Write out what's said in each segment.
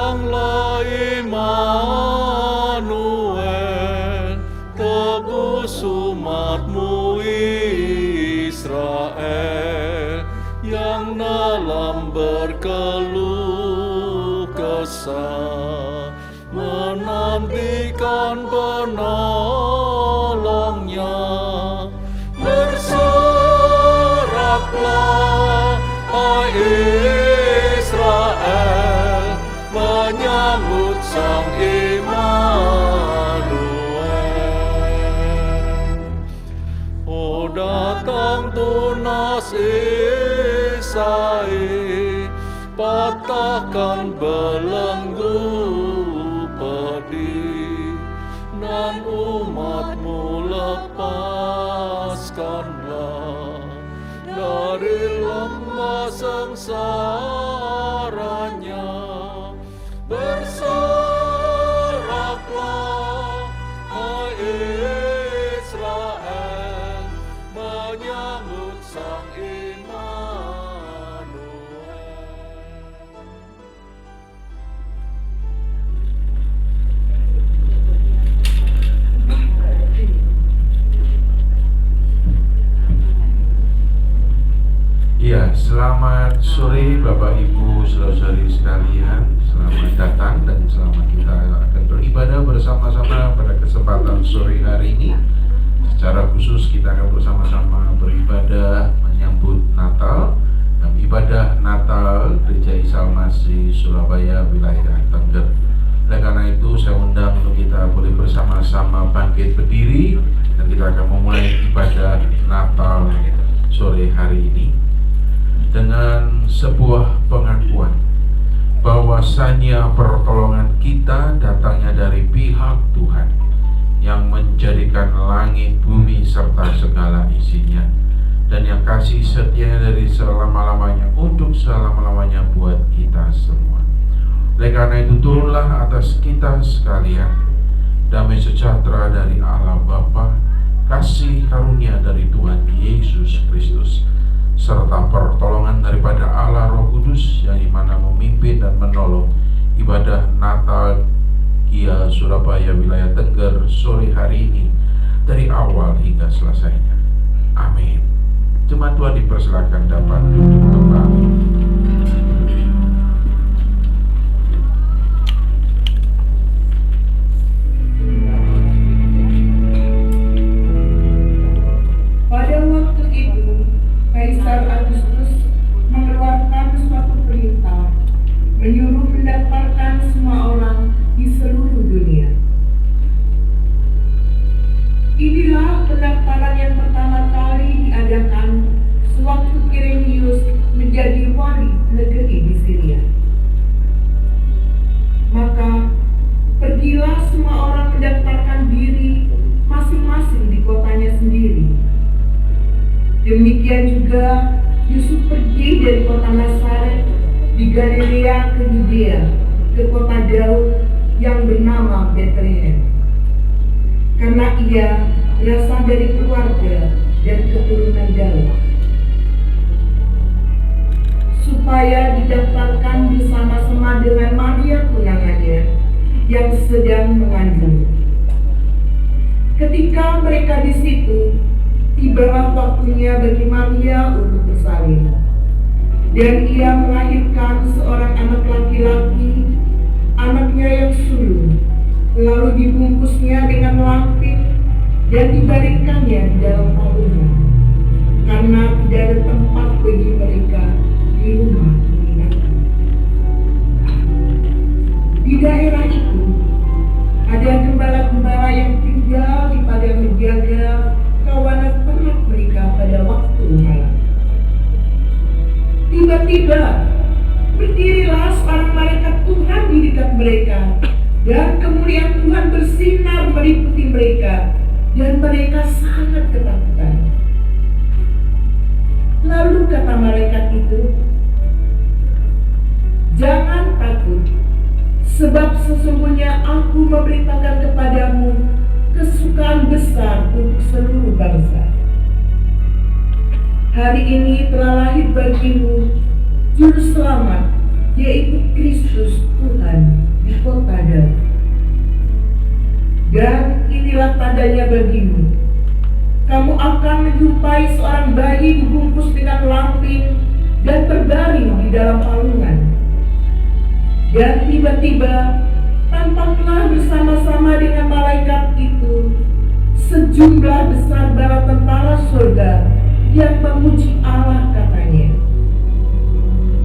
datanglah Immanuel, tebus umatmu Israel, yang dalam berkeluh kesah menantikan penolongnya. Bersoraklah, hai Israel, menyambut Sang Immanuel. Oh, datang tunas Isai, patahkan belenggu pedih, dan umatmu lepaskanlah dari lembah sengsaranya. Bersoraklah, hai Israel, menyambut Sang Immanuel. Ya, selamat sore Bapak Ibu saudara-saudari sekalian. Selamat datang dan selamat kita akan beribadah bersama-sama pada kesempatan sore hari ini. Secara khusus kita akan bersama-sama beribadah menyambut Natal dan ibadah Natal Gereja Isa Al-Masih Surabaya wilayah Tengger. Oleh karena itu saya undang untuk kita boleh bersama-sama bangkit berdiri dan kita akan memulai ibadah Natal sore hari ini dengan sebuah pengakuan bahwasanya pertolongan kita datangnya dari pihak Tuhan yang menjadikan langit, bumi serta segala isinya, dan yang kasih setianya dari selama-lamanya untuk selama-lamanya buat kita semua. Oleh karena itu turunlah atas kita sekalian damai sejahtera dari Allah Bapa, kasih karunia dari Tuhan Yesus Kristus, serta pertolongan daripada Allah Roh Kudus yang dimana memimpin dan menolong ibadah Natal GIA Surabaya wilayah Tengger sore hari ini dari awal hingga selesainya. Amin. Jemaat Tuhan dipersilakan dapat duduk kembali. Pada waktu itu Kaisar Agustus mengeluarkan suatu perintah menyuruh mendaftarkan semua orang di seluruh dunia. Inilah pendaftaran yang pertama kali diadakan sewaktu Kirenius menjadi wali negeri di Syria. Maka pergilah semua orang mendaftarkan diri masing-masing di kotanya sendiri. Demikian juga Yusuf pergi dari kota Nazaret di Galilea ke Yudea, ke kota Daud yang bernama Bethlehem, karena ia berasal dari keluarga dan keturunan Daud, supaya didaftarkan bersama-sama dengan Maria tunangannya yang sedang mengandung. Ketika mereka di situ, tibalah waktunya bagi Maria untuk bersalin, dan ia melahirkan seorang anak laki-laki, anaknya yang sulung, lalu dibungkusnya dengan lampin dan dibaringkannya di dalam tabungan, karena tidak ada tempat bagi mereka di rumah penginapan. Di daerah itu ada gembala-gembala yang tinggal di padang menjaga kawanan ternak mereka pada waktu malam. Tiba-tiba berdirilah seorang malaikat Tuhan di dekat mereka, dan kemuliaan Tuhan bersinar meliputi mereka, dan mereka sangat ketakutan. Lalu kata malaikat itu, "Jangan takut, sebab sesungguhnya aku memberitakan kepadamu kesukaan besar untuk seluruh bangsa. Hari ini telah lahir bagimu Juru Selamat, yaitu Kristus Tuhan adanya bagimu. Kamu akan menjumpai seorang bayi dibungkus dengan lampin dan berbaring di dalam palungan. Dan tiba-tiba tampaklah bersama-sama dengan malaikat itu sejumlah besar bala tentara surga yang memuji Allah, katanya.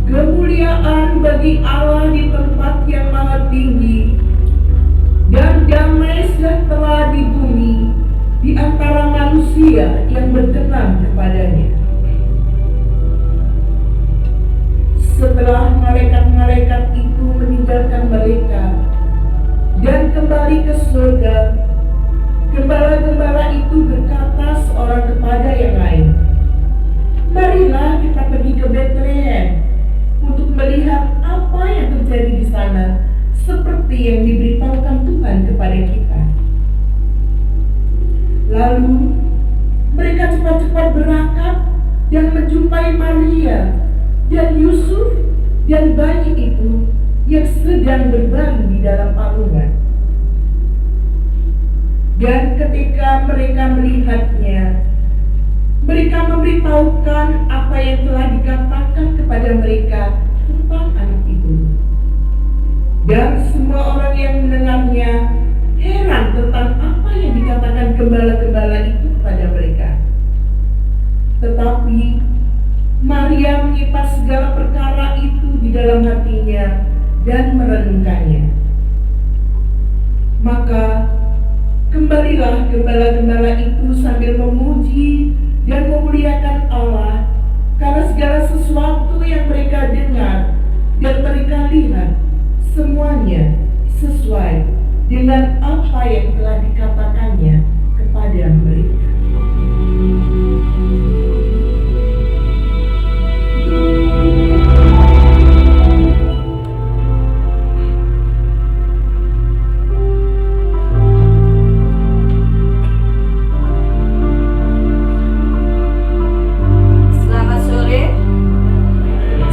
Kemuliaan bagi Allah di tempat yang maha tinggi, dan damai sejahtera di bumi di antara manusia yang berkenan kepadanya. Setelah malaikat-malaikat itu meninggalkan mereka dan kembali ke surga, gembala-gembala itu berkata seorang kepada yang lain, "Marilah kita pergi ke Betlehem untuk melihat apa yang terjadi di sana, seperti yang diberitahukan Tuhan kepada kita." Lalu mereka cepat-cepat berangkat dan menjumpai Maria dan Yusuf dan bayi itu yang sedang berbaring di dalam palungan. Dan ketika mereka melihatnya, mereka memberitahukan apa yang telah dikatakan kepada mereka tentang anak itu. Dan semua orang yang mendengarnya heran tentang apa yang dikatakan gembala-gembala itu kepada mereka. Tetapi Maria menyimpan segala perkara itu di dalam hatinya dan merenungkannya. Maka kembalilah gembala-gembala itu sambil memuji dan memuliakan Allah karena segala sesuatu yang mereka dengar dan mereka lihat semuanya sesuai dengan apa yang telah dikatakannya kepada mereka. Selamat sore.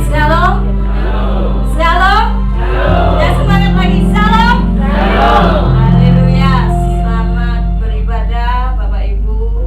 Shalom. Shalom. Dan semangat lagi. Shalom. Haleluya. Selamat beribadah Bapak Ibu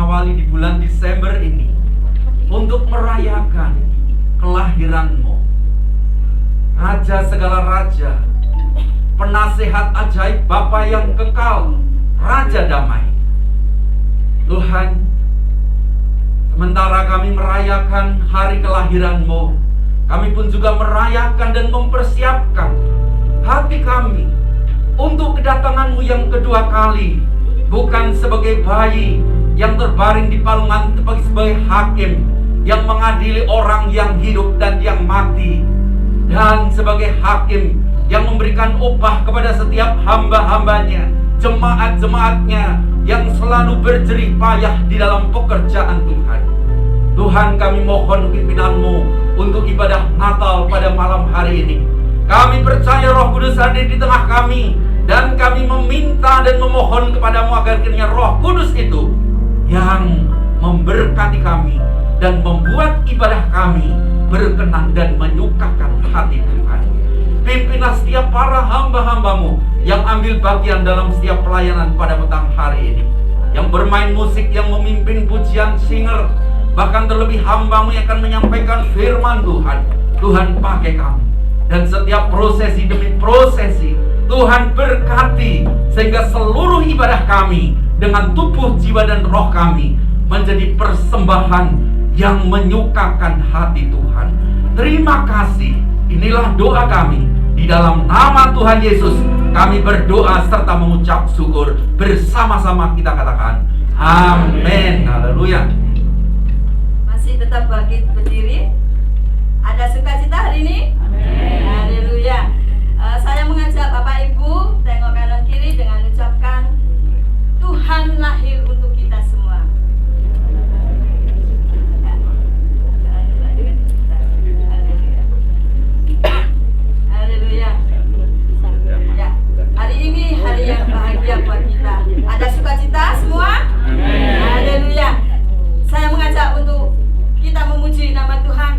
mengawali di bulan Desember ini untuk merayakan kelahiran-Mu, Raja segala raja, penasehat ajaib, Bapa yang kekal, Raja damai. Tuhan, sementara kami merayakan hari kelahiran-Mu, kami pun juga merayakan dan mempersiapkan hati kami untuk kedatangan-Mu yang kedua kali, bukan sebagai bayi yang terbaring di palungan, tetapi sebagai hakim yang mengadili orang yang hidup dan yang mati, dan sebagai hakim yang memberikan upah kepada setiap hamba-hambanya, jemaat-jemaatnya yang selalu berjerih payah di dalam pekerjaan Tuhan. Tuhan, kami mohon pimpinan-Mu untuk ibadah Natal pada malam hari ini. Kami percaya Roh Kudus hadir di tengah kami, dan kami meminta dan memohon kepadamu agar kiranya Roh Kudus itu yang memberkati kami dan membuat ibadah kami berkenan dan menyukakan hati Tuhan. Pimpinlah setiap para hamba-hamba-Mu yang ambil bagian dalam setiap pelayanan pada petang hari ini, yang bermain musik, yang memimpin pujian singer, bahkan terlebih hamba-Mu yang akan menyampaikan firman Tuhan. Tuhan, pakai kami, dan setiap prosesi demi prosesi Tuhan berkati, sehingga seluruh ibadah kami dengan tubuh, jiwa, dan roh kami menjadi persembahan yang menyukakan hati Tuhan. Terima kasih. Inilah doa kami. Di dalam nama Tuhan Yesus kami berdoa serta mengucap syukur. Bersama-sama kita katakan amin. Haleluya. Masih tetap berdiri. Ada sukacita hari ini? Amin. Haleluya. Saya mengajak Bapak Ibu tengok kanan kiri dengan ucapkan Tuhan lahir untuk kita semua. Haleluya. Ya, hari ini hari yang bahagia buat kita. Ada sukacita semua? Haleluya. Saya mengajak untuk kita memuji nama Tuhan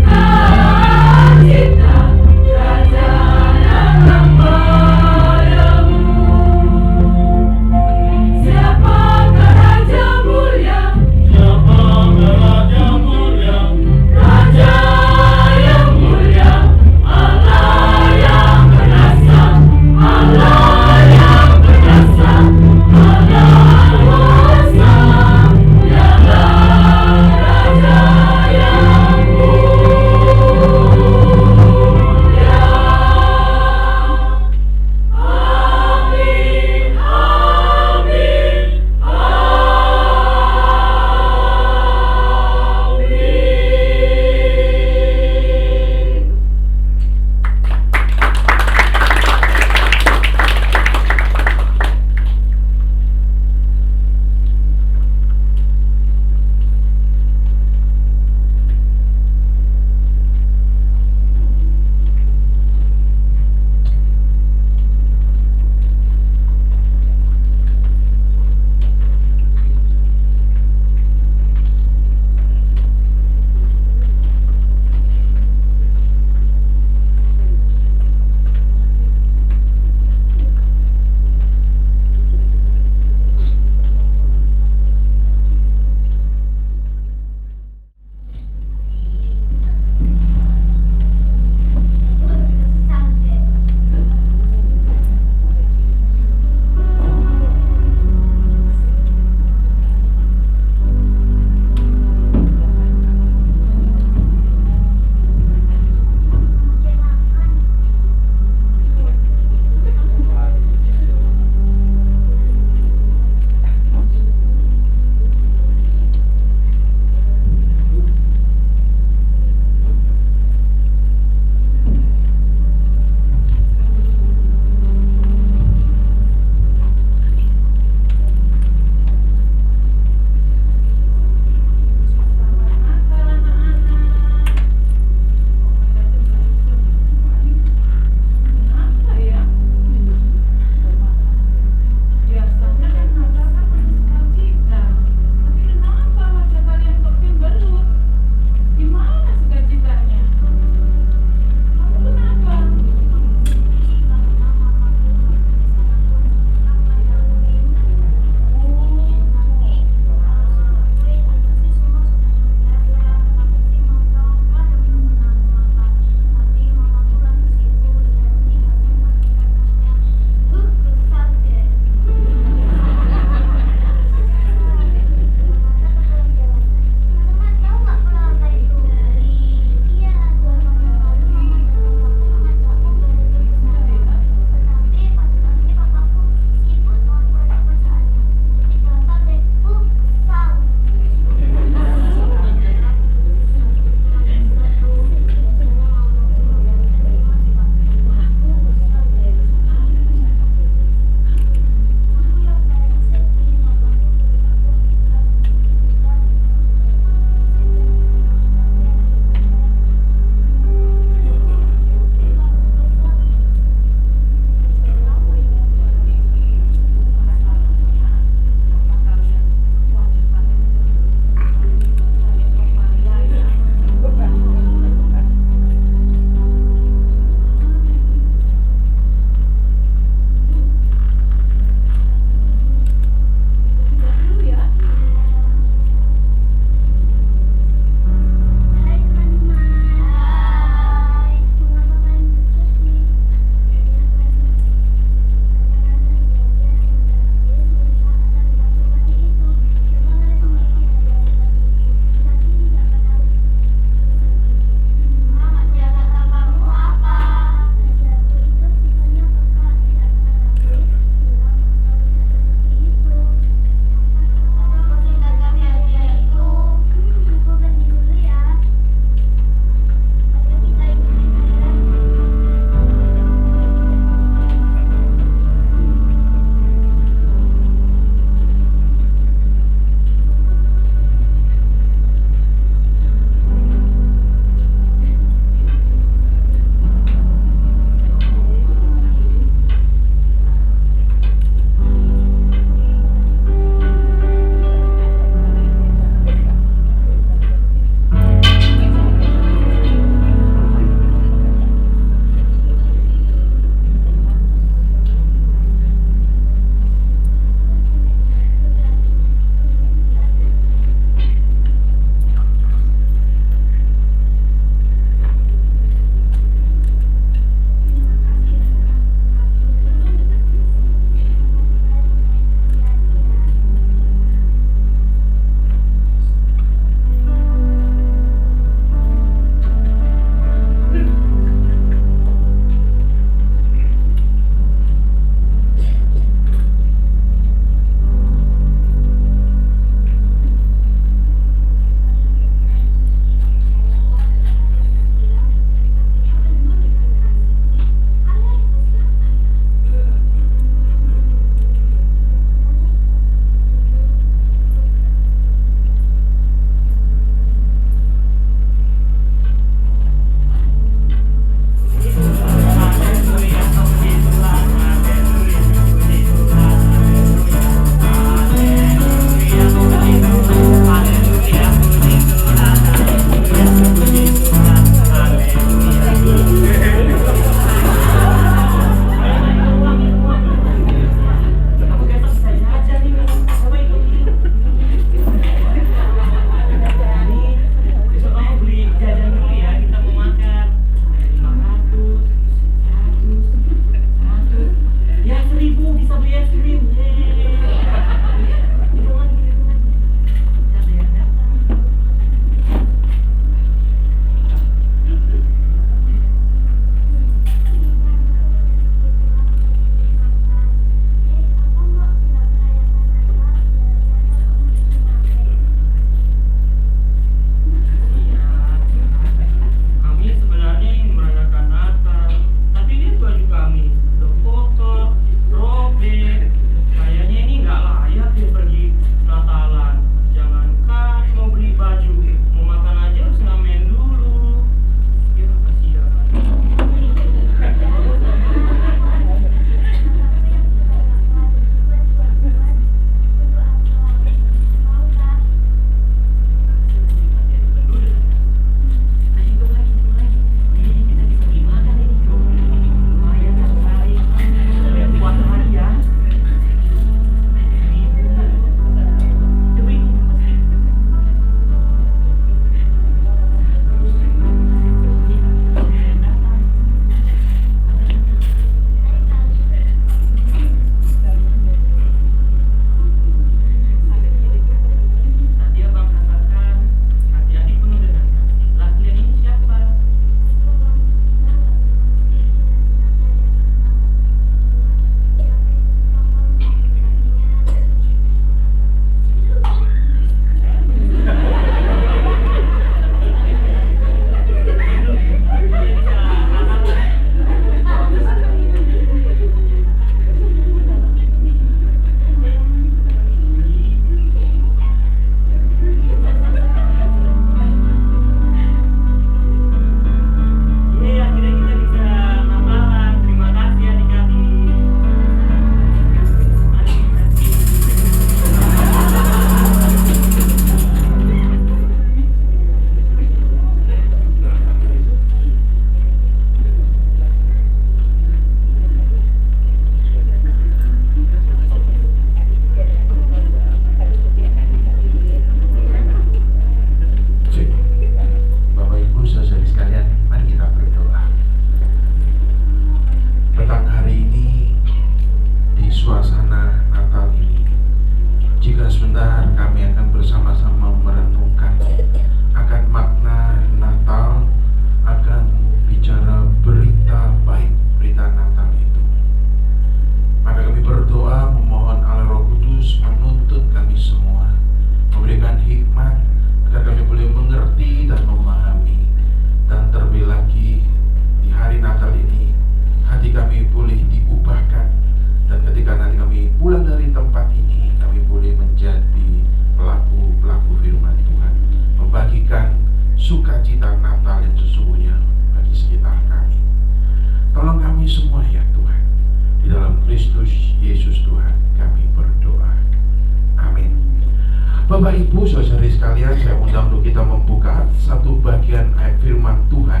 Bapak Ibu saudari sekalian, saya undang untuk kita membuka satu bagian ayat firman Tuhan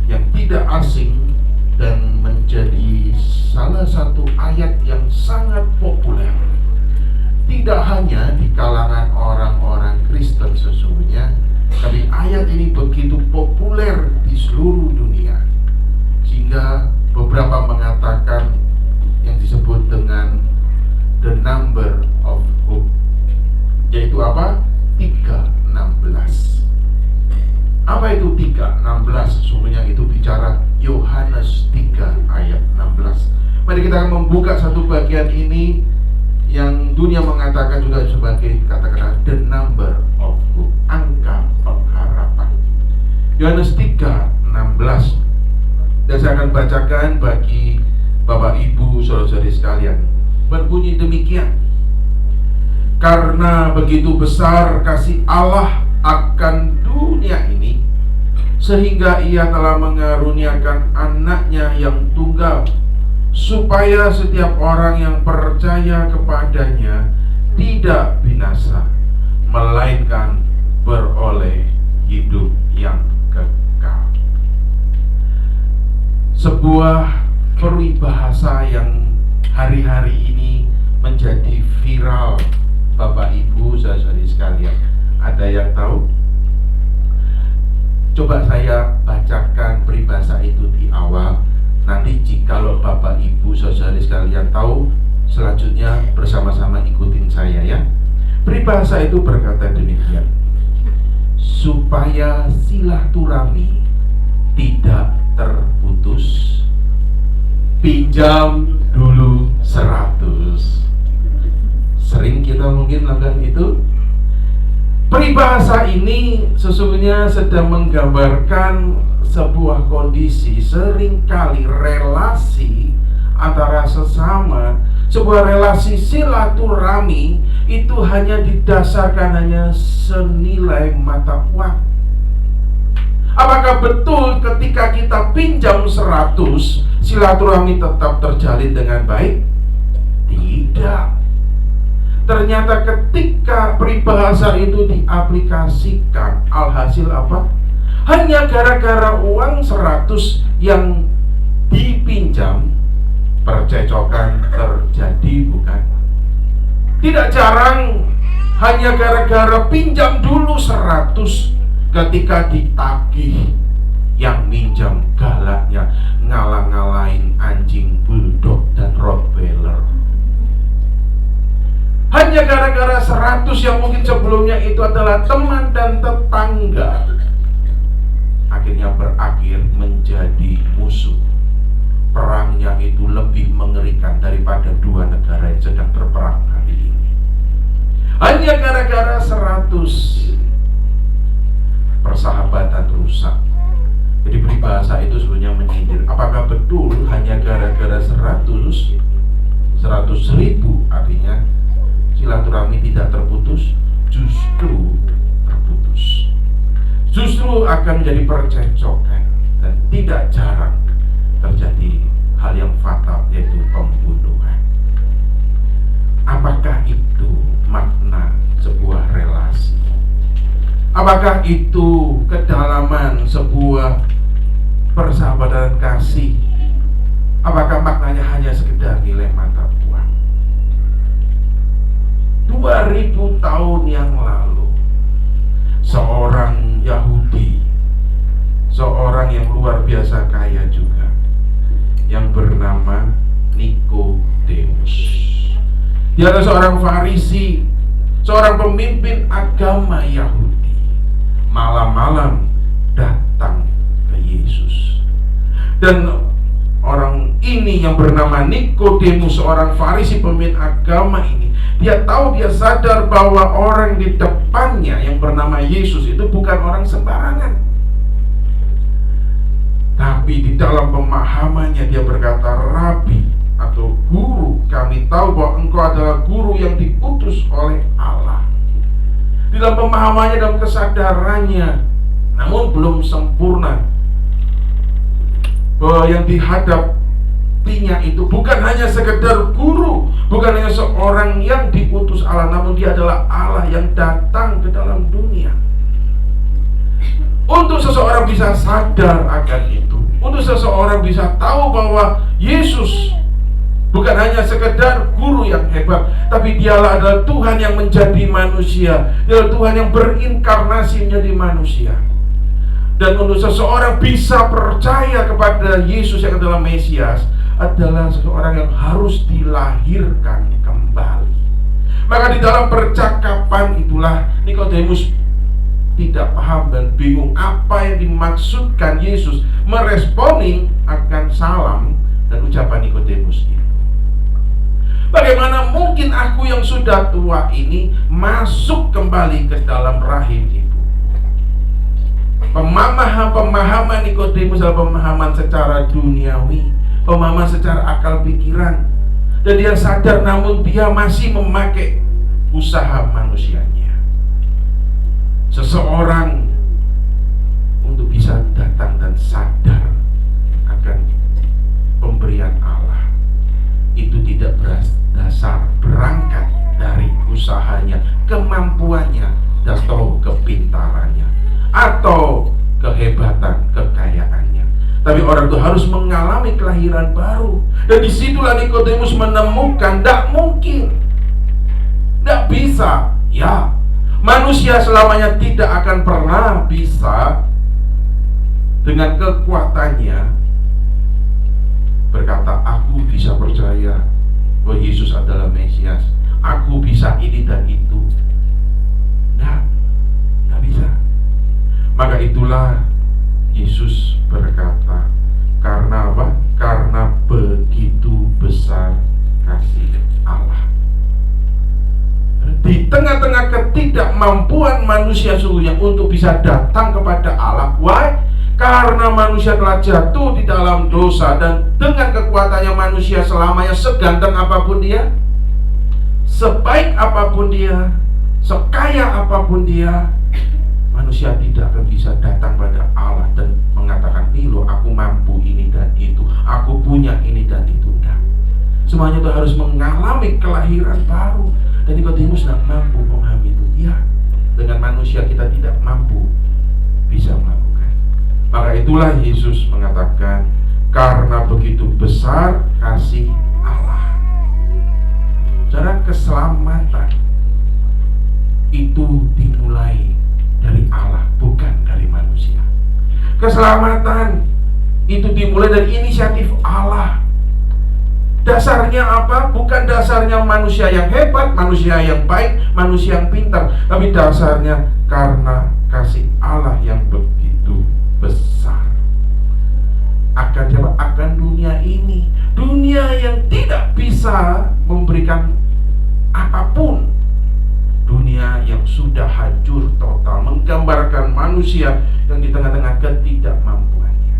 yang tidak asing dan menjadi salah satu ayat yang sangat populer, tidak hanya di kalangan orang-orang Kristen sesungguhnya, tapi ayat ini begitu populer di seluruh dunia sehingga beberapa mengatakan yang disebut dengan the number of hope, yaitu apa? 3:16. Apa itu 3:16? Sesungguhnya itu bicara Yohanes 3 ayat 16. Mari kita akan membuka satu bagian ini yang dunia mengatakan juga sebagai kata-kata the number of hope, angka pengharapan. Yohanes 3:16. Dan saya akan bacakan bagi Bapak Ibu saudara-saudari sekalian. Berbunyi demikian: karena begitu besar kasih Allah akan dunia ini, sehingga Ia telah mengaruniakan anaknya yang tunggal, supaya setiap orang yang percaya kepadanya tidak binasa, melainkan beroleh hidup yang kekal. Sebuah peribahasa yang hari-hari ini menjadi viral, Bapak Ibu saudari sekalian. Ada yang tahu? Coba saya bacakan peribahasa itu di awal. Nanti jikalau Bapak Ibu saudari sekalian tahu, selanjutnya bersama-sama ikutin saya ya. Peribahasa itu berkata demikian: supaya silaturahmi tidak terputus, pinjam dulu 100. Sering kita mungkin lakukan itu. Peribahasa ini sesungguhnya sedang menggambarkan sebuah kondisi, seringkali relasi antara sesama, sebuah relasi silaturahmi itu hanya didasarkan hanya senilai mata uang. Apakah betul ketika kita pinjam 100 silaturahmi tetap terjalin dengan baik? Tidak. Ternyata ketika peribahasa itu diaplikasikan, alhasil apa? Hanya gara-gara uang 100 yang dipinjam, percecokan terjadi, bukan? Tidak jarang hanya gara-gara pinjam dulu 100, ketika ditagih, yang minjam galaknya ngalah-ngalahin anjing bulldog dan rottweiler. Hanya gara-gara 100 yang mungkin sebelumnya itu adalah teman dan tetangga, akhirnya berakhir menjadi musuh. Perangnya itu lebih mengerikan daripada dua negara yang sedang berperang hari ini. Hanya gara-gara 100 persahabatan rusak. Jadi peribahasa itu sebenarnya menyindir. Apakah betul hanya gara-gara 100 ribu artinya silaturahmi tidak terputus? Justru terputus. Justru akan menjadi percecokan, dan tidak jarang terjadi hal yang fatal, yaitu pembunuhan. Apakah itu makna sebuah relasi? Apakah itu kedalaman sebuah persahabatan kasih? Apakah maknanya hanya sekedar nilai mata uang? 2000 tahun yang lalu, seorang Yahudi, seorang yang luar biasa kaya juga, yang bernama Nikodemus. Dia adalah seorang Farisi, seorang pemimpin agama Yahudi. Malam-malam datang ke Yesus. Dan orang ini yang bernama Nikodemus, seorang Farisi pemimpin agama ini, dia sadar bahwa orang di depannya yang bernama Yesus itu bukan orang sembarangan. Tapi di dalam pemahamannya dia berkata, Rabi atau guru, kami tahu bahwa engkau adalah guru yang diutus oleh Allah. Di dalam pemahamannya, dalam kesadarannya, namun belum sempurna, bahwa yang dihadapinya itu bukan hanya sekedar guru, Bukan hanya seorang yang diutus Allah, namun dia adalah Allah yang datang ke dalam dunia. Untuk seseorang bisa sadar akan itu, untuk seseorang bisa tahu bahwa Yesus bukan hanya sekedar guru yang hebat, tapi dialah adalah Tuhan yang menjadi manusia. Dialah Tuhan yang berinkarnasi menjadi manusia. Dan untuk seseorang bisa percaya kepada Yesus yang adalah Mesias, adalah seseorang yang harus dilahirkan kembali. Maka di dalam percakapan itulah Nikodemus tidak paham dan bingung apa yang dimaksudkan Yesus meresponi akan salam dan ucapan Nikodemus itu. Bagaimana mungkin aku yang sudah tua ini masuk kembali ke dalam rahim ibu? Pemahaman Nikodemus adalah pemahaman secara duniawi, pemahaman secara akal pikiran, dan dia sadar namun dia masih memakai usaha manusianya. Seseorang untuk bisa datang dan sadar akan pemberian Allah itu tidak berdasar berangkat dari usahanya, kemampuannya, atau kepintarannya, atau kehebatan kekayaannya. Tapi orang itu harus mengalami kelahiran baru. Dan disitulah Nikodemus menemukan tidak mungkin, tidak bisa. Ya, manusia selamanya tidak akan pernah bisa dengan kekuatannya berkata, aku bisa percaya bahwa Yesus adalah Mesias, aku bisa ini dan itu. Tidak bisa. Maka itulah Yesus berkata, karena apa? Karena begitu besar kasih Allah. Di tengah-tengah ketidakmampuan manusia sesungguhnya untuk bisa datang kepada Allah. Why? Karena manusia telah jatuh di dalam dosa, dan dengan kekuatannya manusia selamanya, seganteng apapun dia, sebaik apapun dia, sekaya apapun dia, manusia tidak akan bisa datang pada Allah dan mengatakan, nih loh, aku mampu ini dan itu, aku punya ini dan itu. Nah, semuanya itu harus mengalami kelahiran baru. Dan Nikodemus tidak mampu memahami itu. Ya, dengan manusia kita tidak mampu bisa melakukan. Maka itulah Yesus mengatakan, karena begitu besar kasih Allah. Cara keselamatan itu dimulai dari Allah, bukan dari manusia. Keselamatan itu dimulai dari inisiatif Allah. Dasarnya apa? Bukan dasarnya manusia yang hebat, manusia yang baik, manusia yang pintar, tapi dasarnya karena kasih Allah yang begitu besar. Akan siapa? Akan dunia ini. Dunia yang tidak bisa memberikan apapun. Dunia yang sudah hancur total, menggambarkan manusia yang di tengah-tengah ketidakmampuannya.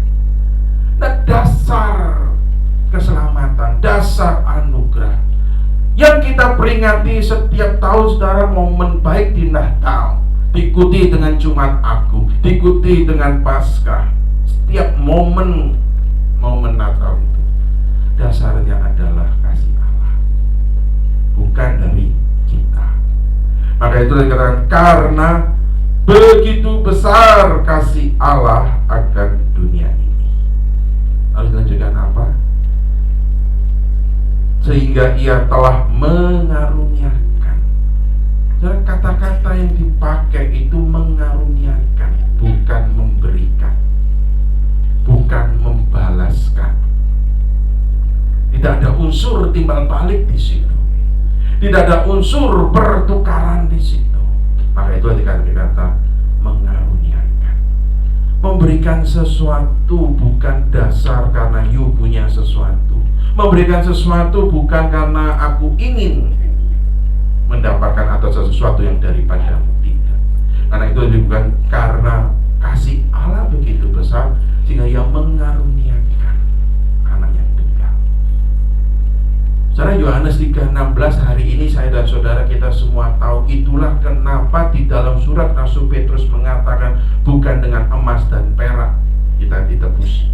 Nah, dasar keselamatan, dasar anugerah yang kita peringati setiap tahun, saudara, momen baik di Natal, diikuti dengan Jumat Agung, diikuti dengan Paskah. Setiap momen Natal itu dasarnya adalah kasih Allah, bukan dari kita. Maka itu dikatakan, karena begitu besar kasih Allah akan dunia ini. Harus dilanjutkan apa? Sehingga ia telah mengaruniakan. Jadi kata-kata yang dipakai itu mengaruniakan, bukan memberikan, bukan membalaskan. Tidak ada unsur timbal balik di situ. Tidak ada unsur pertukaran di situ. Maka itu dikata mengaruniakan. Memberikan sesuatu bukan dasar karena you punya sesuatu. Memberikan sesuatu bukan karena aku ingin mendapatkan atau sesuatu yang daripadamu. Tidak. Karena itu bukan, karena kasih Allah begitu besar sehingga ia mengaruniakan anak yang tunggal. Secara Yohanes 3:16 hari ini saya dan saudara kita semua tahu, itulah kenapa di dalam surat Rasul Petrus mengatakan, bukan dengan emas dan perak kita ditebus,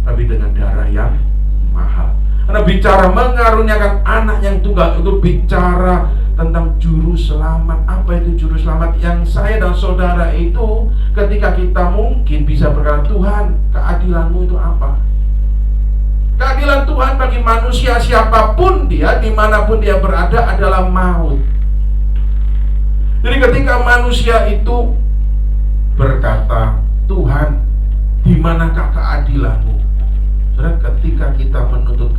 tapi dengan darah yang mahal. Karena bicara mengaruniakan anak yang tunggal itu bicara tentang juru selamat. Apa itu juru selamat? Yang saya dan saudara itu ketika kita mungkin bisa berkata, Tuhan, keadilanmu itu apa? Keadilan Tuhan bagi manusia siapapun dia, dimanapun dia berada adalah maut. Jadi ketika manusia itu berkata, Tuhan, di manakah keadilanmu? Saudara, ketika kita menuntut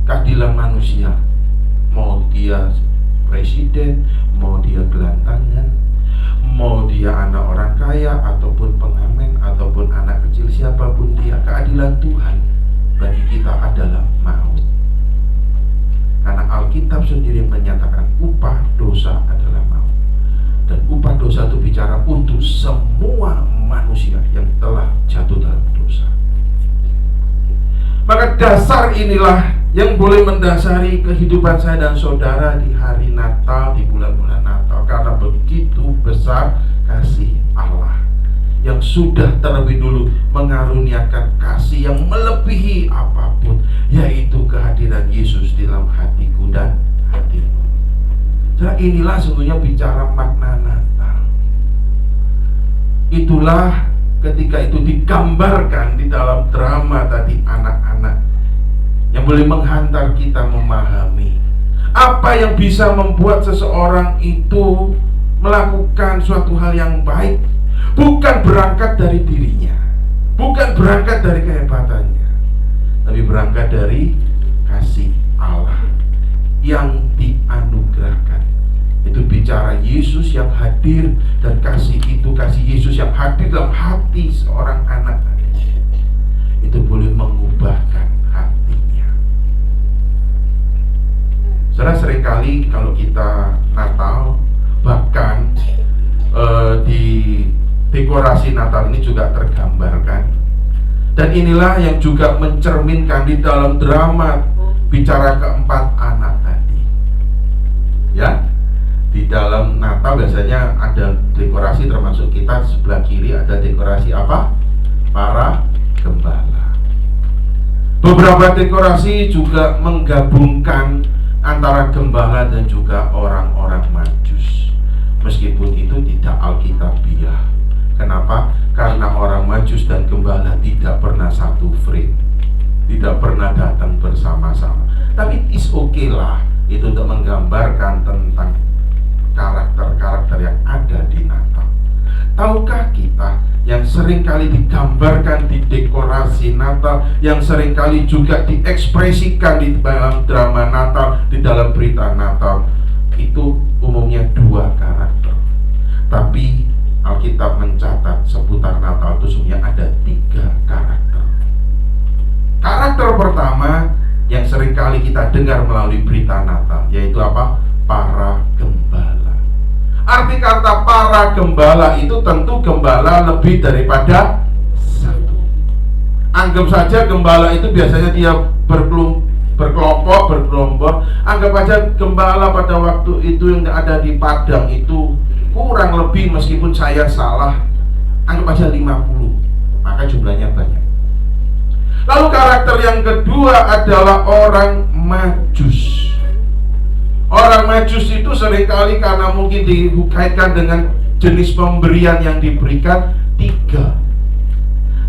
keadilan manusia, mau dia presiden, mau dia gelandangan, mau dia anak orang kaya, ataupun pengamen, ataupun anak kecil, siapapun dia, keadilan Tuhan bagi kita adalah maut. Karena Alkitab sendiri menyatakan upah dosa adalah maut. Dan upah dosa itu bicara untuk semua manusia yang telah jatuh dalam dosa. Maka dasar inilah yang boleh mendasari kehidupan saya dan saudara di hari Natal, di bulan-bulan Natal. Karena begitu besar kasih Allah yang sudah terlebih dulu mengaruniakan kasih yang melebihi apapun, yaitu kehadiran Yesus di dalam hatiku dan hatimu. Nah, inilah sesungguhnya bicara makna Natal. Itulah ketika itu digambarkan di dalam drama tadi anak-anak, yang boleh menghantar kita memahami apa yang bisa membuat seseorang itu melakukan suatu hal yang baik. Bukan berangkat dari dirinya, bukan berangkat dari kehebatannya, tapi berangkat dari kasih Allah yang dianugerahkan. Itu bicara Yesus yang hadir, dan kasih itu, kasih Yesus yang hadir dalam hati seorang anak itu boleh mengubahkan hatinya. Saudara, seringkali kalau kita Natal, bahkan di dekorasi Natal ini juga tergambarkan. Dan inilah yang juga mencerminkan di dalam drama bicara keempat anak tadi. Ya, di dalam Natal biasanya ada dekorasi, termasuk kita sebelah kiri ada dekorasi apa? Para gembala. Beberapa dekorasi juga menggabungkan antara gembala dan juga orang-orang Majus. Meskipun itu tidak alkitabiah. Kenapa? Karena orang Majus dan gembala tidak pernah satu frame, tidak pernah datang bersama-sama. Tapi it's okay lah, itu untuk menggambarkan tentang karakter-karakter yang ada di Natal. Tahukah kita yang seringkali digambarkan di dekorasi Natal, yang seringkali juga diekspresikan di dalam drama Natal, di dalam berita Natal, itu umumnya dua karakter. Tapi Alkitab mencatat seputar Natal itu sebenarnya ada tiga karakter. Karakter pertama yang seringkali kita dengar melalui berita Natal, yaitu apa? Para gembala. Arti kata para gembala itu tentu gembala lebih daripada satu. Anggap saja gembala itu biasanya dia berkelompok, bergerombol. Anggap aja gembala pada waktu itu yang ada di Padang itu kurang lebih, meskipun saya salah, anggap aja 50, maka jumlahnya banyak. Lalu karakter yang kedua adalah orang Majus. Orang Majus itu seringkali karena mungkin dikaitkan dengan jenis pemberian yang diberikan 3.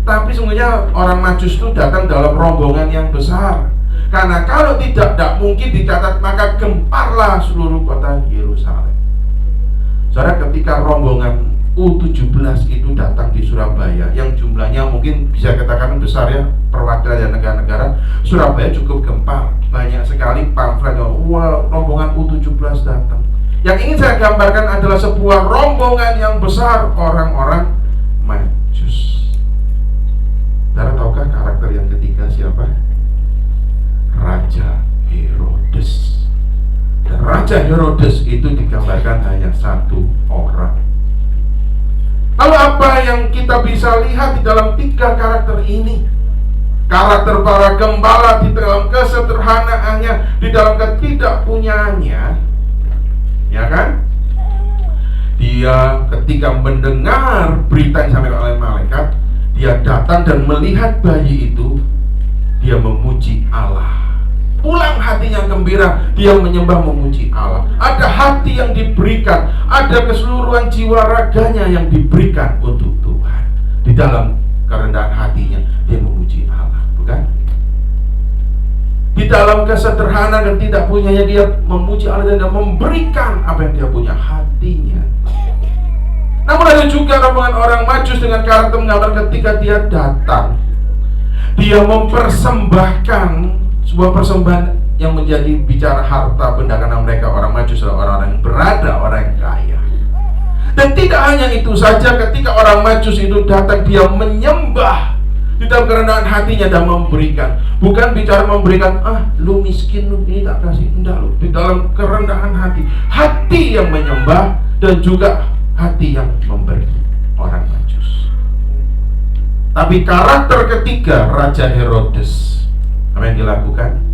Tapi sebenarnya orang Majus itu datang dalam rombongan yang besar. Karena kalau tidak mungkin dicatat, maka gemparlah seluruh kota Yerusalem. Saudara, ketika rombongan U17 itu datang di Surabaya, yang jumlahnya mungkin bisa katakan besar ya, perwakilan negara-negara, Surabaya cukup gempar. Banyak sekali pamflet, wah, rombongan U17 datang. Yang ingin saya gambarkan adalah sebuah rombongan yang besar, orang-orang Majus. Saudara, tahukah karakter yang ketiga siapa? Raja Herodes. Dan Raja Herodes itu digambarkan hanya satu orang. Lalu apa yang kita bisa lihat di dalam 3 karakter ini? Karakter para gembala di dalam kesederhanaannya, di dalam ketidakpunyaannya, ya kan? Dia ketika mendengar berita yang disampaikan oleh malaikat, dia datang dan melihat bayi itu. dia memuji Allah. Pulang hatinya gembira, dia menyembah memuji Allah. Ada hati yang diberikan, ada keseluruhan jiwa raganya yang diberikan untuk Tuhan. Di dalam kerendahan hatinya dia memuji Allah, bukan? Di dalam kesederhanaan dan tidak punyanya dia memuji Allah dan memberikan apa yang dia punya, hatinya. Namun ada juga rombongan orang Majus dengan karakter menggambar ketika dia datang, dia mempersembahkan sebuah persembahan yang menjadi bicara harta benda, karena mereka orang Majus adalah orang-orang yang berada, orang yang kaya. Dan tidak hanya itu saja, ketika orang Majus itu datang, dia menyembah di dalam kerendahan hatinya dan memberikan. Bukan bicara memberikan, lu miskin, lu ini tak kasih. Enggak, lu di dalam kerendahan hati, hati yang menyembah dan juga hati yang memberi, orang Majus. Tapi karakter ketiga, Raja Herodes, apa yang dilakukan?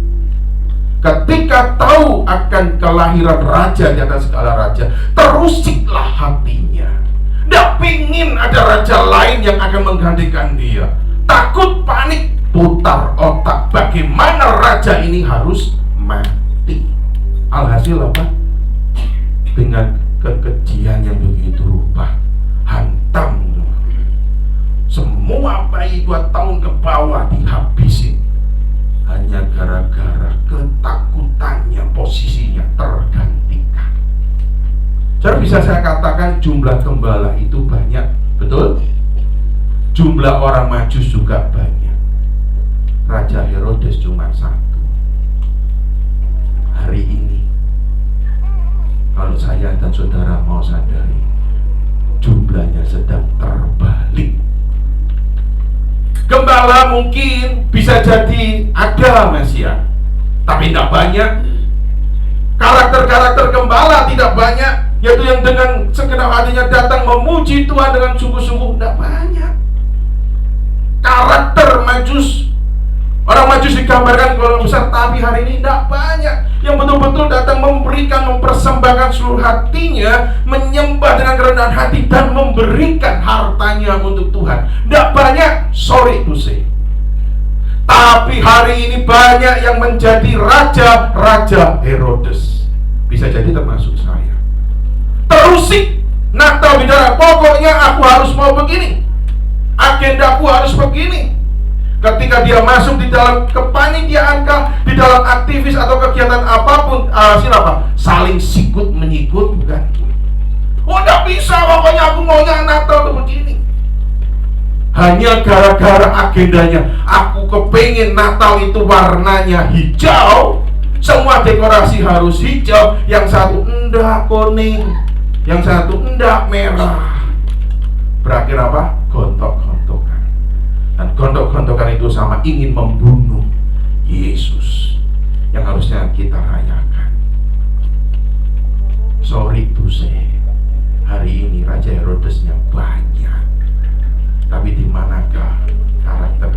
Ketika tahu akan kelahiran raja di atas segala raja, terusiklah hatinya. Tidak pingin ada raja lain yang akan menggantikan dia. Takut, panik, putar otak, bagaimana raja ini harus mati. Alhasil apa? Dengan kekejian yang begitu rupa, hantam. Semua bayi 2 tahun ke bawah dihabisin. Hanya gara-gara ketakutannya, posisinya tergantikan. Jadi bisa saya katakan jumlah gembala itu banyak, betul? Jumlah orang Majus juga banyak. Raja Herodes cuma 1. Hari ini, kalau saya dan saudara mau sadari, jumlahnya sedang terbalik. Gembala mungkin bisa jadi ada Mesia, tapi tidak banyak. Karakter-karakter gembala tidak banyak, yaitu yang dengan segenap hatinya datang memuji Tuhan dengan sungguh-sungguh, tidak banyak. Karakter Majus, orang Majus digambarkan golongan besar, tapi hari ini tidak banyak yang betul-betul datang memberikan, mempersembahkan seluruh hatinya, menyembah dengan kerendahan hati dan memberikan hartanya untuk Tuhan. Tidak banyak, sorry to say. Tapi hari ini banyak yang menjadi raja Herodes. Bisa jadi termasuk saya. Terusik Natal bicara, pokoknya aku harus mau begini, agendaku harus begini. Ketika dia masuk di dalam kepanitiaan kah, di dalam aktivis atau kegiatan apapun, saling sikut menyikut, bukan? Oh, tidak bisa, pokoknya aku maunya Natal tuh begini. Hanya gara-gara agendanya, aku kepengen Natal itu warnanya hijau, semua dekorasi harus hijau, yang satu enggak kuning, yang satu enggak merah. Berakhir apa? Gontok-gontokan. Dan gontok-gontokan itu sama ingin membunuh Yesus yang harusnya kita rayakan. Sorry to say, hari ini Raja Herodesnya banyak. Tapi di manakah karakter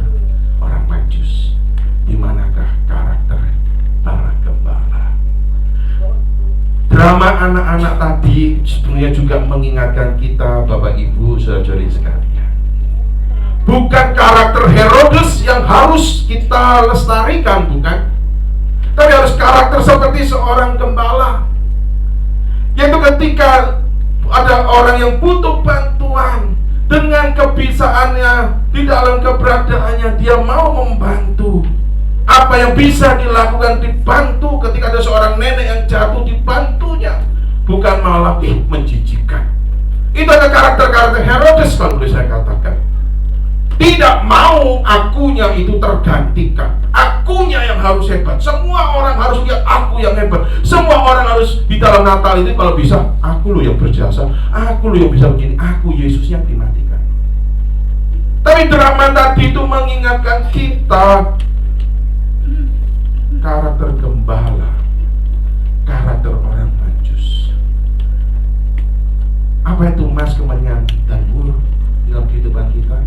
orang Majus? Di manakah karakter para gembala? Drama anak-anak tadi sebenarnya juga mengingatkan kita, Bapak Ibu, saudara-saudari sekalian. Bukan karakter Herodes yang harus kita lestarikan, bukan. Tapi harus karakter seperti seorang gembala, yaitu ketika ada orang yang butuh bantuan, dengan kebisaannya, di dalam keberadaannya, dia mau membantu. Apa yang bisa dilakukan, dibantu. Ketika ada seorang nenek yang jatuh, dibantunya. Bukan malah menjijikan. Itu ada karakter-karakter Herodes, kalau boleh saya katakan. Tidak mau akunya itu tergantikan, akunya yang harus hebat. Semua orang harus lihat aku yang hebat. Semua orang harus di dalam Natal itu kalau bisa, aku loh yang berjasa, aku loh yang bisa begini, aku Yesus yang dimatikan. Tapi drama tadi itu mengingatkan kita karakter gembala, karakter orang Majus. Apa itu emas, kemenyan, dan mur dalam kehidupan kita?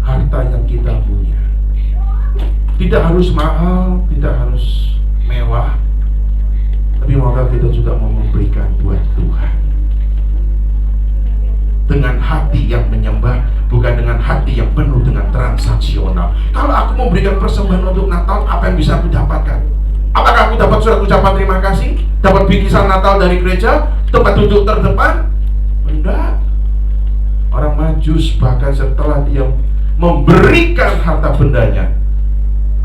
Harta yang kita punya tidak harus mahal, tidak harus mewah, tapi maka kita juga mau memberikan buat Tuhan. dengan hati yang menyembah, bukan dengan hati yang penuh dengan transaksional. Kalau aku memberikan persembahan untuk Natal, apa yang bisa aku dapatkan? Apakah aku dapat surat ucapan terima kasih? Dapat bingkisan Natal dari gereja? Tempat duduk terdepan? Enggak. Orang Majus bahkan setelah dia memberikan harta bendanya,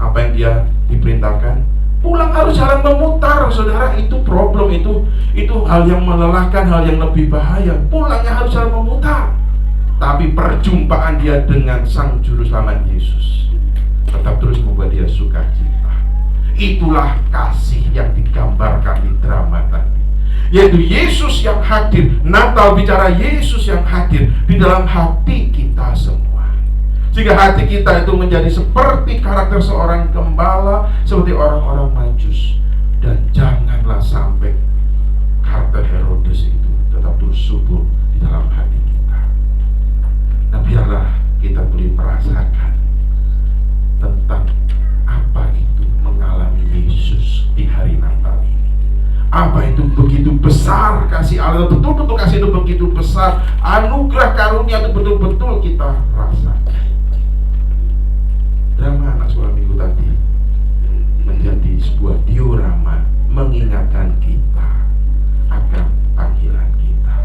apa yang dia diperintahkan? Pulang harus jalan memutar, saudara. Itu problem, itu hal yang melelahkan, hal yang lebih bahaya. Pulangnya harus jalan memutar. Tapi perjumpaan dia dengan Sang Juru Selamat Yesus tetap terus membuat dia sukacita. Itulah kasih yang digambarkan di drama tadi, yaitu Yesus yang hadir. Natal bicara Yesus yang hadir di dalam hati kita semua, sehingga hati kita itu menjadi seperti karakter seorang gembala, seperti orang-orang Majus. Dan janganlah sampai karakter Herodes itu tetap terus subur di dalam hati kita. Nah, biarlah kita boleh merasakan tentang apa itu mengalami Yesus di hari Natal ini. Apa itu begitu besar kasih Allah, betul-betul kasih itu begitu besar, anugerah karunia itu betul-betul kita rasakan. Drama anak sekolah minggu tadi menjadi sebuah diorama mengingatkan kita akan panggilan kita.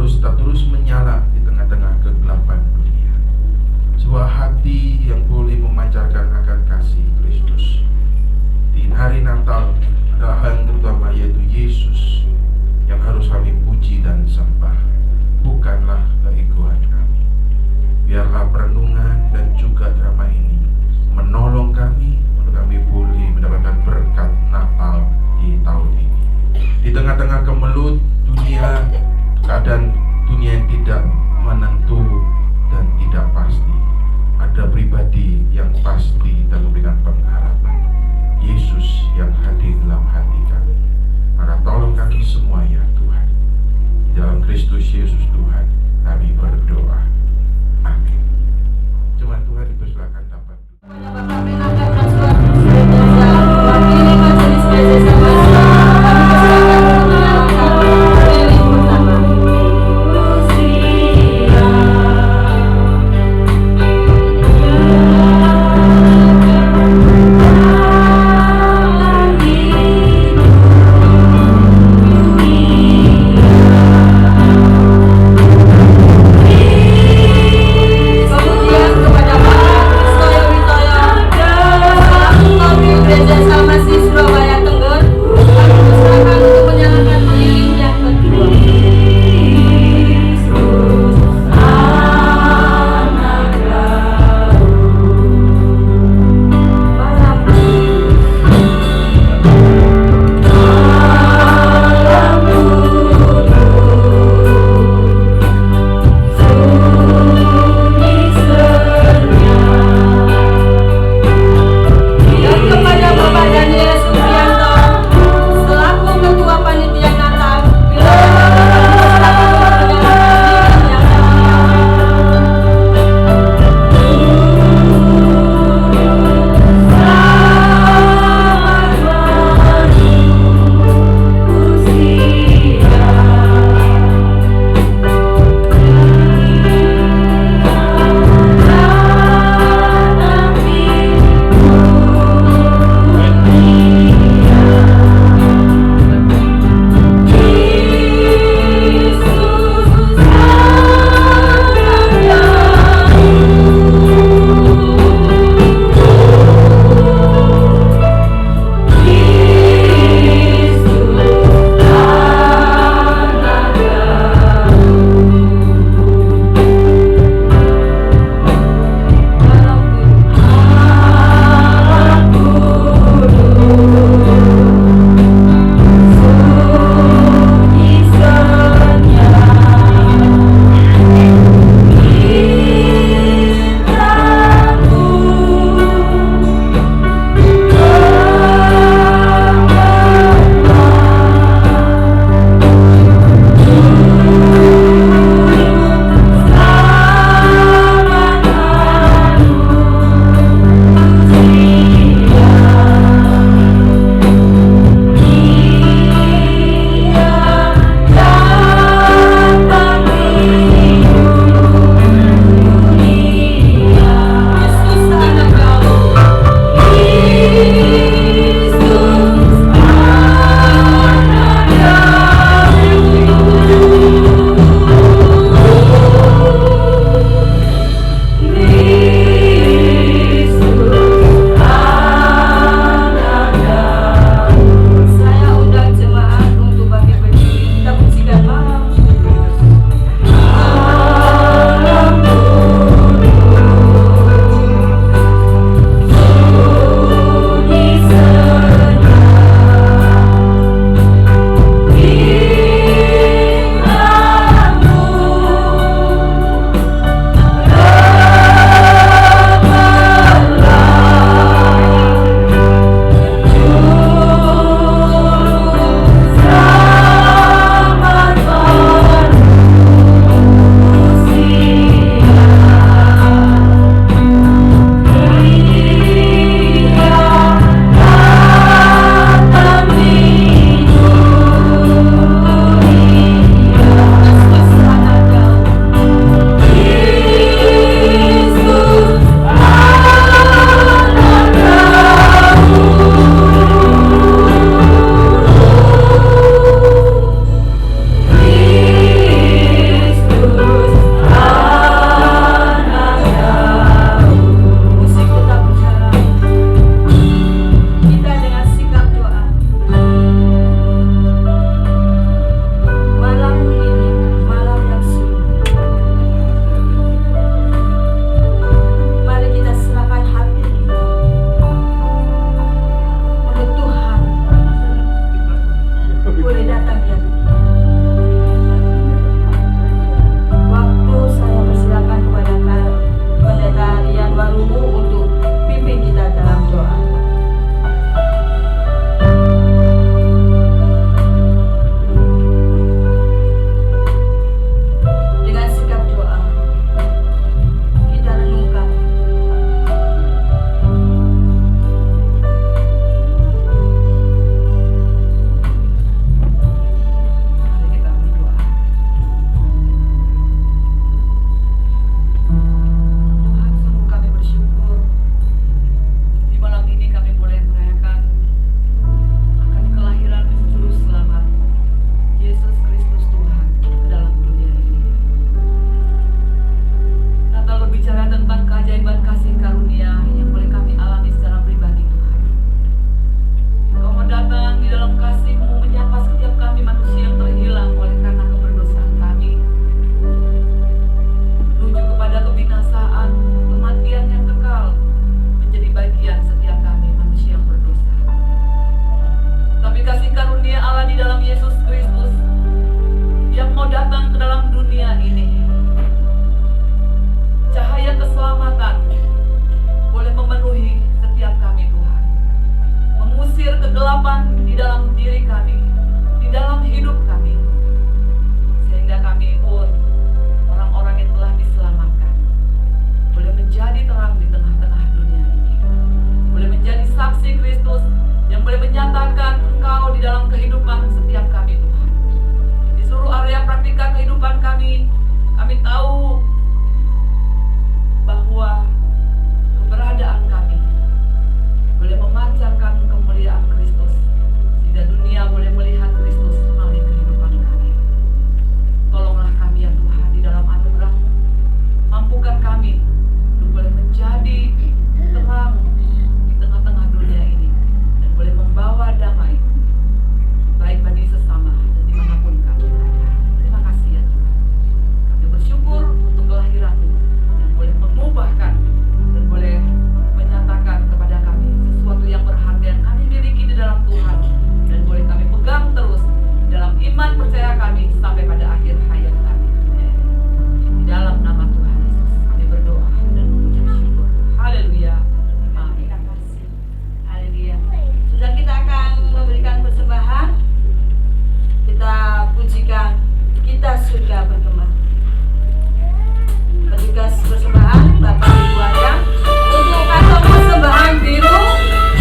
harus tetap terus menyala di tengah-tengah kegelapan dunia. Sebuah hati yang boleh memancarkan akan kasih Kristus. Di hari Natal ada hal yang terutama, yaitu Yesus yang harus kami puji dan sembah, bukanlah keegoan kami. Biarlah perenungan dan juga drama ini menolong kami untuk kami boleh mendapatkan berkat Natal di tahun ini. Di tengah-tengah kemelut dunia, keadaan dunia yang tidak menentu dan tidak pasti, ada pribadi yang pasti dan memberikan pengharapan, Yesus yang hadir dalam hati kami. Maka tolong kami semua ya Tuhan. Dalam Kristus Yesus Tuhan kami berdoa. Amin. Cuma Tuhan dipersilakan dapat. Kemudian kepada Bapak surga bergema. Petugas persembahan Bapak Ibu Ayah, untuk kantong persembahan biru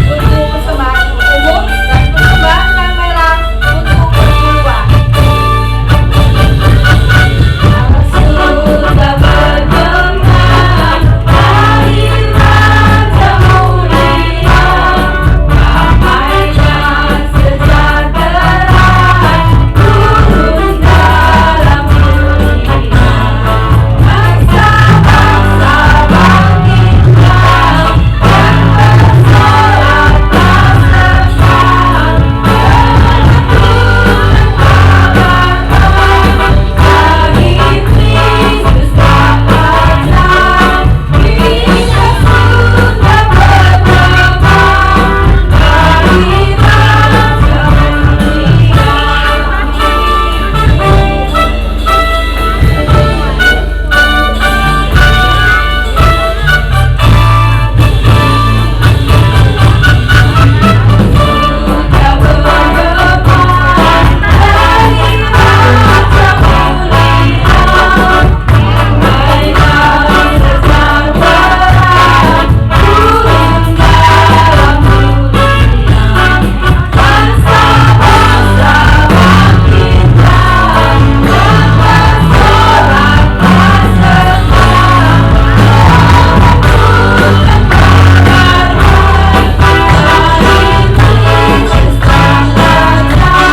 untuk persembahan umum dan persembahan yang merah untuk perpuluhan. Surga bergema, hari Raja mulia, damai dan sejahtera turun dalam dunia. Bangsa-bangsa bangkitlah dan bersoraklah semangat, bagi Kristus tak pernah bisa surga bergema, hari Raja mulia.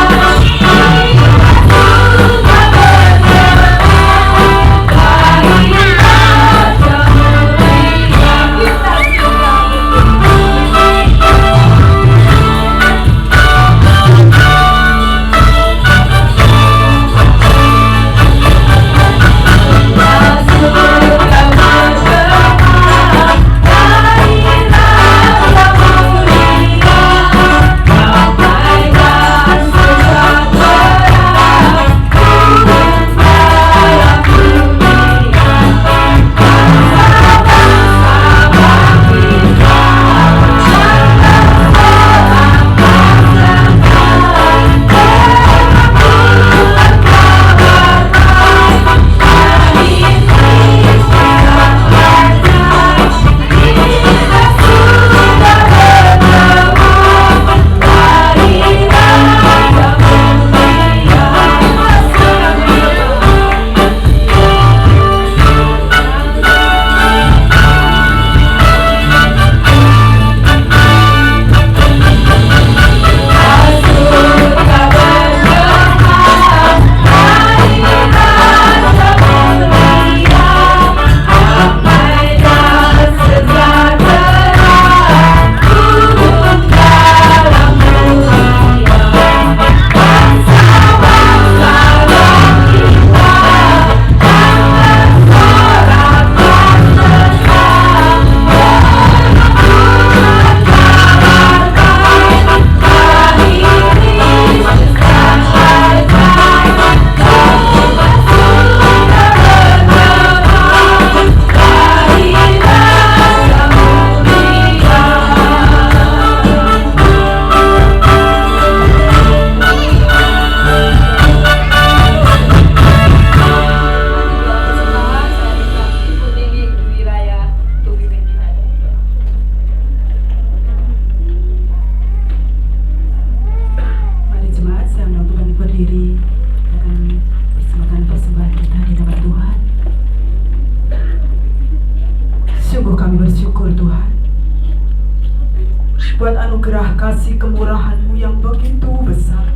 buat anugerah kasih kemurahan-Mu yang begitu besar.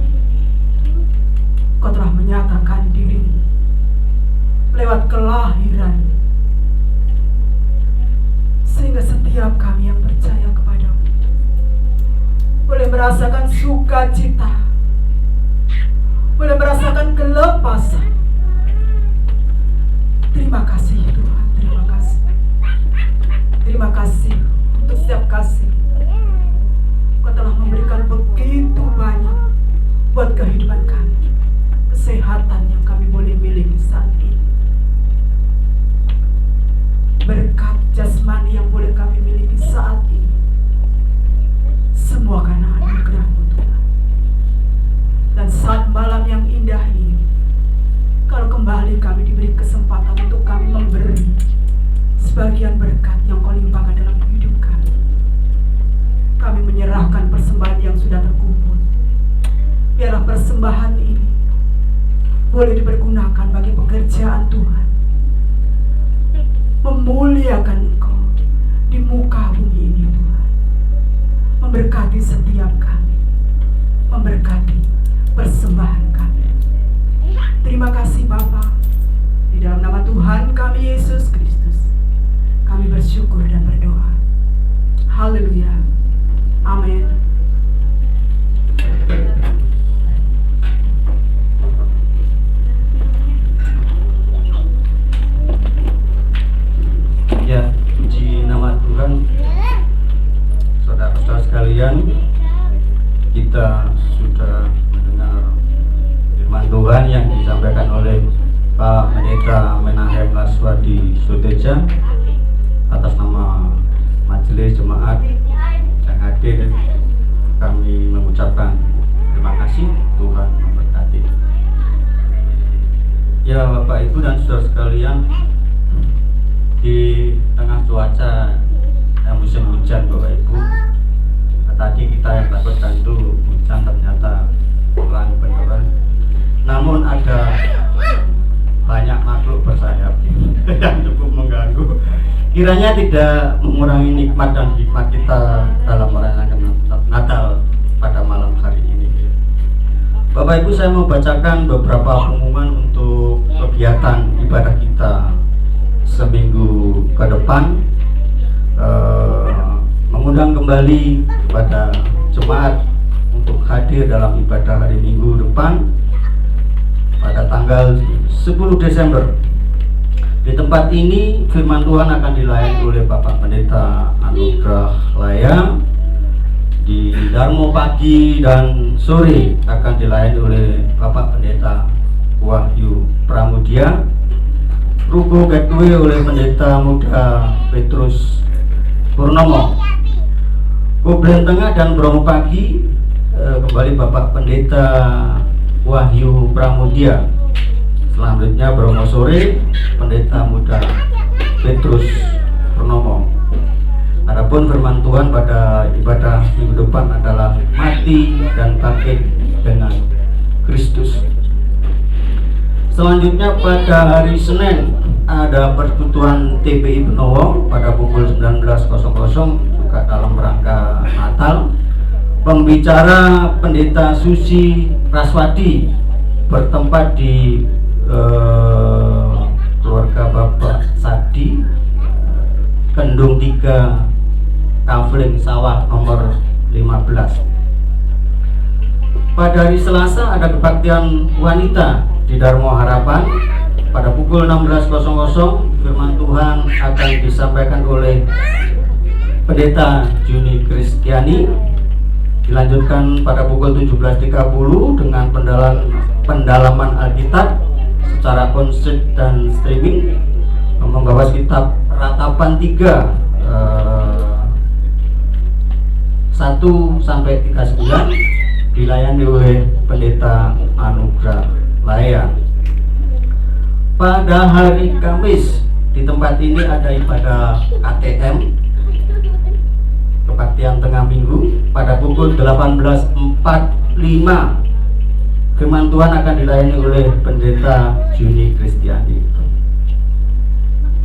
Kau telah menyatakan diri-Mu lewat kelahiran, sehingga setiap kami yang percaya kepada-Mu boleh merasakan sukacita, boleh merasakan kelepasan. Terima kasih Tuhan, terima kasih. Terima kasih untuk setiap kasih. Kau telah memberikan begitu banyak buat kehidupan kami, kesehatan yang kami boleh miliki saat ini, berkat jasmani yang boleh kami miliki saat ini. Semua karena anugerah-Mu Tuhan. Dan saat malam yang indah ini, kalau kembali kesempatan untuk kami memberi sebagian berkat yang Kau limpahkan dalam hidup kami. Kami menyerahkan persembahan yang sudah terkumpul. Biarlah persembahan ini boleh dipergunakan bagi pekerjaan Tuhan, memuliakan Engkau di muka bumi ini Tuhan, memberkati setiap kami, memberkati persembahan kami. Terima kasih Bapa, di dalam nama Tuhan kami Yesus Kristus kami bersyukur dan berdoa. Haleluya, amin. Ya, puji nama Tuhan. Saudara-saudara sekalian, kita sudah mendengar firman Tuhan yang disampaikan oleh Pak Pendeta Menahem Laswadi Soteja atas nama Majelis Jemaat yang hadir. Kami mengucapkan terima kasih, Tuhan memberkati. Ya Bapak Ibu dan saudara sekalian, di tengah cuaca yang musim hujan Bapak Ibu, tadi kita yang takutkan itu hujan ternyata terang beneran. Namun ada banyak makhluk bersayap yang cukup mengganggu. Kiranya tidak mengurangi nikmat dan hikmat kita dalam merayakan Natal pada malam hari ini. Bapak Ibu, saya mau bacakan beberapa pengumuman untuk kegiatan ibadah kita seminggu ke depan. Mengundang kembali kepada jemaat untuk hadir dalam ibadah hari Minggu depan pada tanggal 10 Desember. Di tempat ini firman Tuhan akan dilayani oleh Bapak Pendeta Anugrah Laya. Di Darmo pagi dan sore akan dilayani oleh Bapak Pendeta Wahyu Pramudia. Ruko Gateway oleh Pendeta Muda Petrus Purnomo. Koblen Tengah dan Bromo pagi kembali Bapak Pendeta Wahyu Pramudia. Selanjutnya Bromo sore Pendeta Muda Petrus Purnomo. Adapun firman Tuhan pada ibadah minggu depan adalah mati dan bangkit dengan Kristus. Selanjutnya pada hari Senin ada persekutuan TPI Benowo pada pukul 19.00 juga dalam rangka Natal. Pembicara Pendeta Susi Raswadi bertempat di keluarga Bapak Sadi, Kendung 3, Kavling Sawah nomor 15. Pada hari Selasa ada kebaktian wanita di Darmo Harapan pada pukul 16.00. Firman Tuhan akan disampaikan oleh Pendeta Juni Kristiani. Dilanjutkan pada pukul 17.30 dengan pendalaman Alkitab secara konsert dan streaming, membawa kitab Ratapan 3 1-39 dilayani oleh Pendeta Anugrah Laya. Pada hari Kamis di tempat ini ada ibadah KTM, kebaktian tengah minggu pada pukul 18.45. Firman Tuhan akan dilayani oleh Pendeta Juni Kristiani.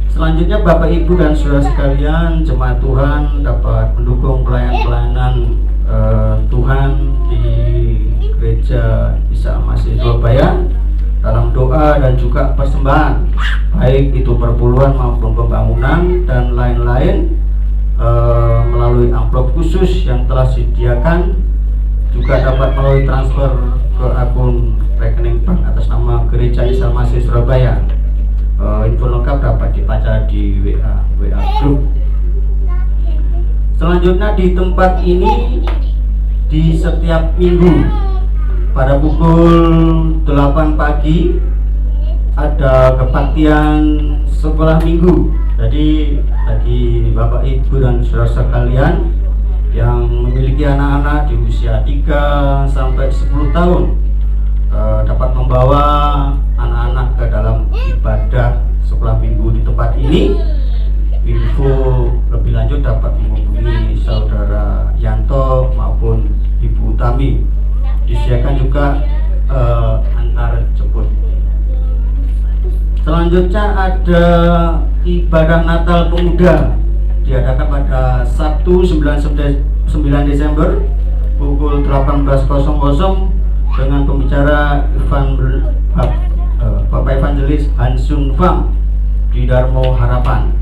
Selanjutnya Bapak Ibu dan saudara sekalian, jemaat Tuhan dapat mendukung pelayanan Tuhan di Gereja Isa Masih Surabaya dalam doa dan juga persembahan, baik itu perpuluhan maupun pembangunan dan lain-lain, melalui amplop khusus yang telah disediakan. Juga dapat melalui transfer ke akun rekening bank atas nama Gereja Isa Masih Surabaya. Info lengkap dapat dibaca di WA Group. Selanjutnya di tempat ini di setiap minggu pada pukul 8 pagi ada kebaktian sekolah minggu. Jadi bagi Bapak Ibu dan saudara sekalian yang memiliki anak-anak di usia 3 sampai 10 tahun dapat membawa anak-anak ke dalam ibadah ini. Info lebih lanjut dapat menghubungi Saudara Yanto maupun Ibu Utami. Disediakan juga antar jemput. Selanjutnya ada ibadah Natal Pemuda diadakan pada Sabtu 9 Desember pukul 18.00 dengan pembicara Bapak Evangelis Hansun Fang di Darmo Harapan.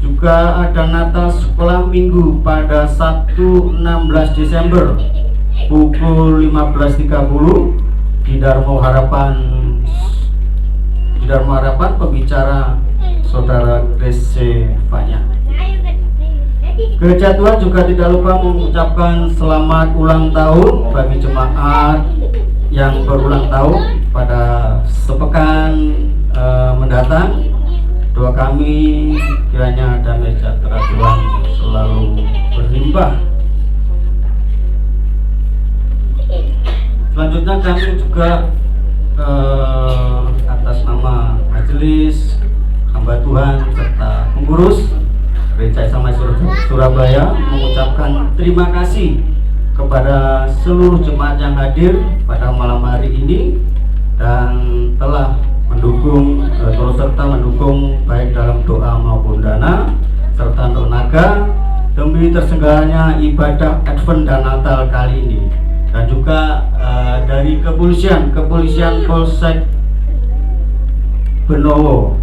Juga ada Natal Sekolah Minggu pada Sabtu 16 Desember pukul 15.30 di Darmo Harapan. Di Darmo Harapan pembicara Saudara Grace Fanya. Gereja Tuhan juga tidak lupa mengucapkan selamat ulang tahun bagi jemaat yang berulang tahun pada sepekan mendatang. Doa kami kiranya damai sejahtera Tuhan selalu berlimpah. Selanjutnya kami juga atas nama majelis hamba Tuhan serta pengurus Gereja Sama Surabaya mengucapkan terima kasih kepada seluruh jemaat yang hadir pada malam hari ini dan telah mendukung turut serta mendukung baik dalam doa maupun dana serta tenaga demi terselenggaranya ibadah Advent dan Natal kali ini. Dan juga dari kepolisian Polsek Benowo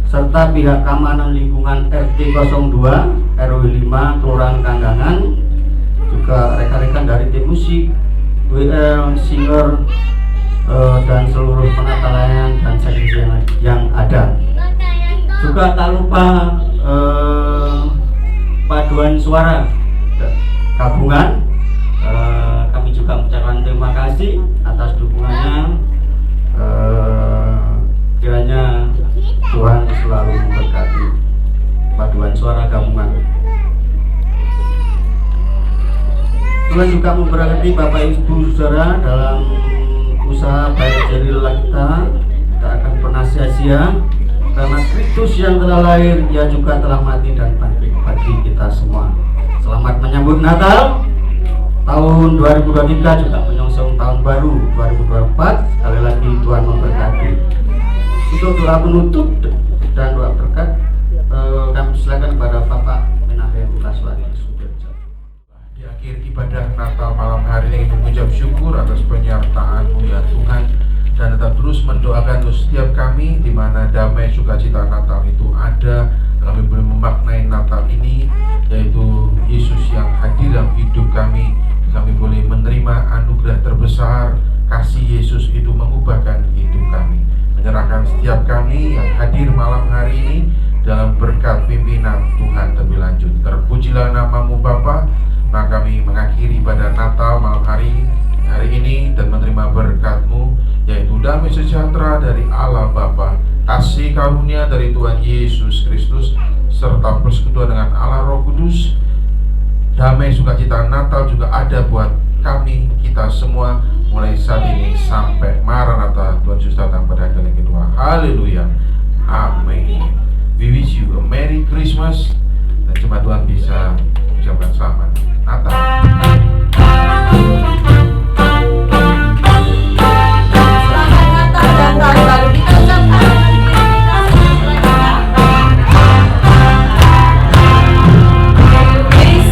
serta pihak keamanan lingkungan RT 02 RW 5 Kelurahan Kanggangan, juga rekan-rekan dari tim musik, WL, singer, dan seluruh penata layanan dan sekjen yang ada. Juga tak lupa paduan suara gabungan, kami juga mengucapkan terima kasih atas dukungannya. Kiranya Tuhan selalu memberkati paduan suara gabungan. Tuhan juga memberkati Bapak Ibu Saudara dalam usaha baik jarilah kita akan pernah sia-sia karena Kristus yang telah lahir, ia juga telah mati dan bangkit bagi kita semua. Selamat menyambut Natal tahun 2023, juga menyongsong tahun baru 2024. Sekali lagi Tuhan memberkati. Untuk doa penutup dan doa berkat kami silakan kepada Bapak Menahem Kaswari. Di akhir ibadah Natal malam hari ini mengucap syukur atas penyertaan-Mu ya Tuhan, dan tetap terus mendoakan untuk setiap kami di mana damai sukacita Natal itu ada. Kami boleh memaknai Natal ini, yaitu Yesus yang hadir dalam hidup kami. Kami boleh menerima anugerah terbesar, kasih Yesus itu mengubahkan hidup kami. Menyerahkan setiap kami yang hadir malam hari ini dalam berkat pimpinan Tuhan lebih lanjut. Terpujilah nama-Mu Bapa. Maka kami mengakhiri ibadah Natal malam hari ini dan menerima berkat-Mu, yaitu damai sejahtera dari Allah Bapa, kasih karunia dari Tuhan Yesus Kristus, serta persekutuan dengan Allah Roh Kudus. Damai sukacita Natal juga ada buat kami, kita semua, mulai saat ini sampai Maranatha, Tuhan Yesus datang pada kali kedua. Haleluya, amin. We wish you a Merry Christmas, dan jemaat Tuhan bisa mengucapkan selamat Natal. Selamat Natal dan tahun baru kita ucapkan. Merry Christmas.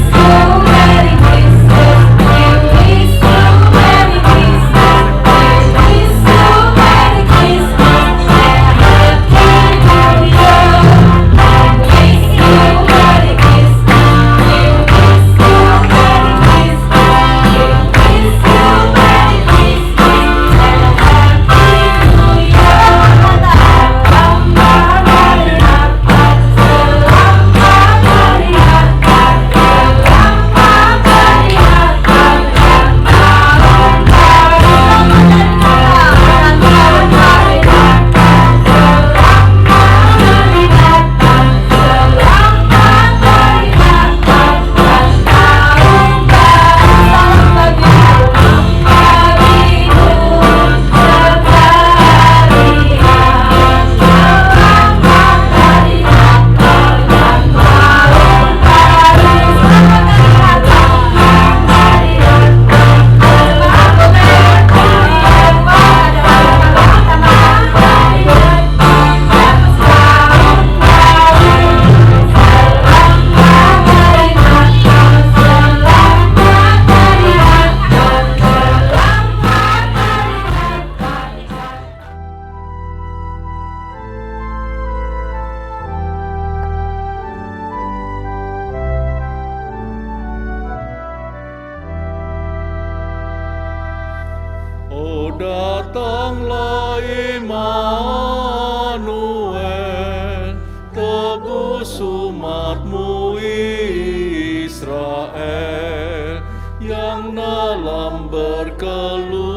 dalam berkeluh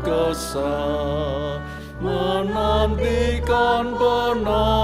kesah, menantikan benar